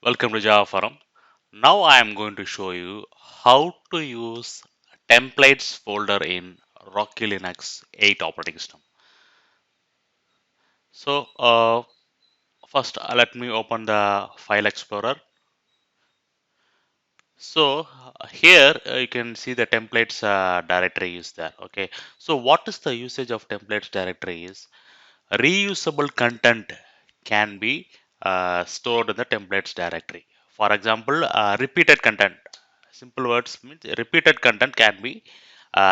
Welcome to Java Forum. Now I am going to show you how to use templates folder in Rocky Linux 8 operating system. So first let me open the file explorer. So here you can see the templates directory is there. Okay. So what is the usage of templates directory is reusable content can be stored in the templates directory. For example, repeated content. Simple words means repeated content can be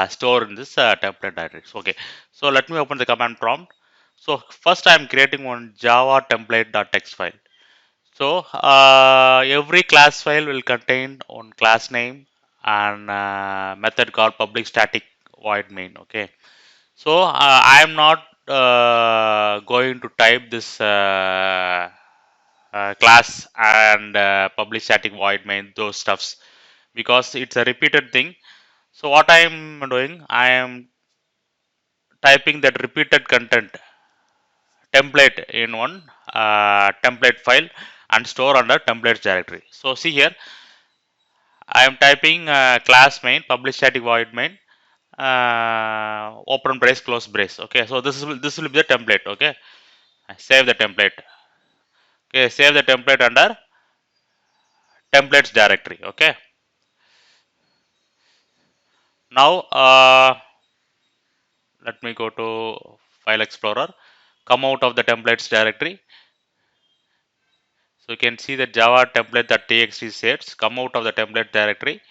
stored in this template directory. Okay, so let me open the command prompt. So first I am creating one Java template.txt file. So every class file will contain one class name and method called public static void main. Okay, so I am not going to type this class and public static void main those stuffs because it's a repeated thing. So what I am doing, I am typing that repeated content template in one template file and store under templates directory. So see here, I am typing class main public static void main open brace close brace. Okay, so this will be the template. Okay, save the template. Okay, save the template under templates directory. Okay, now let me go to file explorer, come out of the templates directory. So you can see the java template.txt sets, come out of the template directory,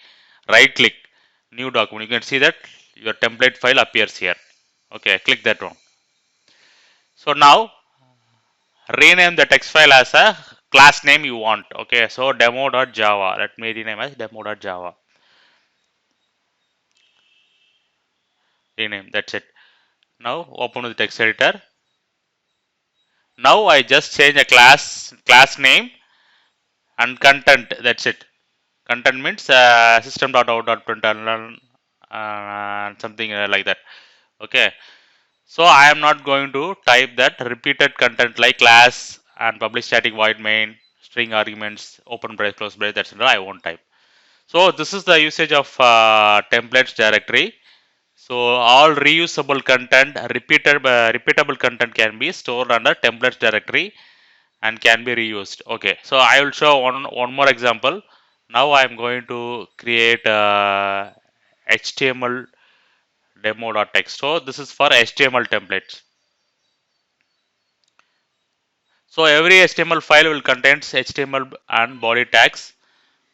right click new document. You can see that your template file appears here. Okay, click that one. So now rename the text file as a class name you want. Okay, so demo.java. Let me rename as demo.java. Rename, that's it. Now open the text editor. Now I just change a class name and content. That's it. Content means system.out.println something like that. Okay. So I am not going to type that repeated content like class and public static void main, string arguments, open brace, close brace. That's I won't type. So this is the usage of templates directory. So all reusable content, repeatable content can be stored under templates directory and can be reused. Okay, so I will show one more example. Now I am going to create HTML demo.txt. So this is for HTML templates. So every HTML file will contains HTML and body tags.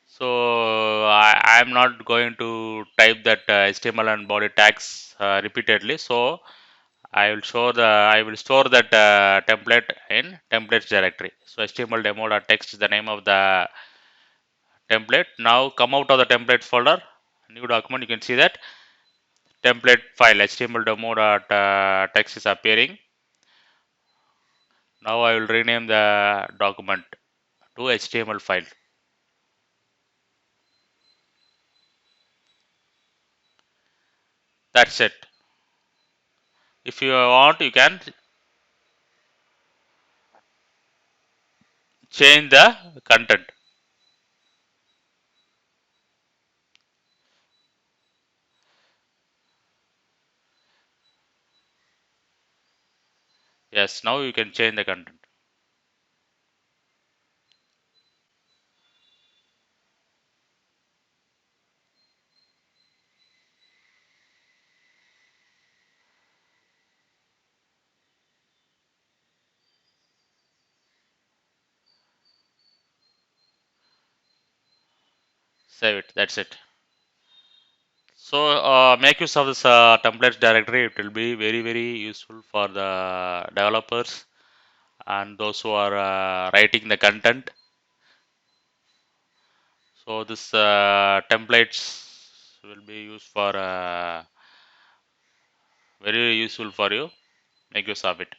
So I am not going to type that HTML and body tags repeatedly. So I will store that template in templates directory. So HTML demo.txt is the name of the template. Now come out of the template folder, new document. You can see that template file HTML demo.txt is appearing. Now I will rename the document to HTML file. That's it. If you want, you can change the content. Yes, now you can change the content. Save it. That's it. So make use of this templates directory. It will be very useful for the developers and those who are writing the content. So this templates will be used for very useful for you. Make use of it.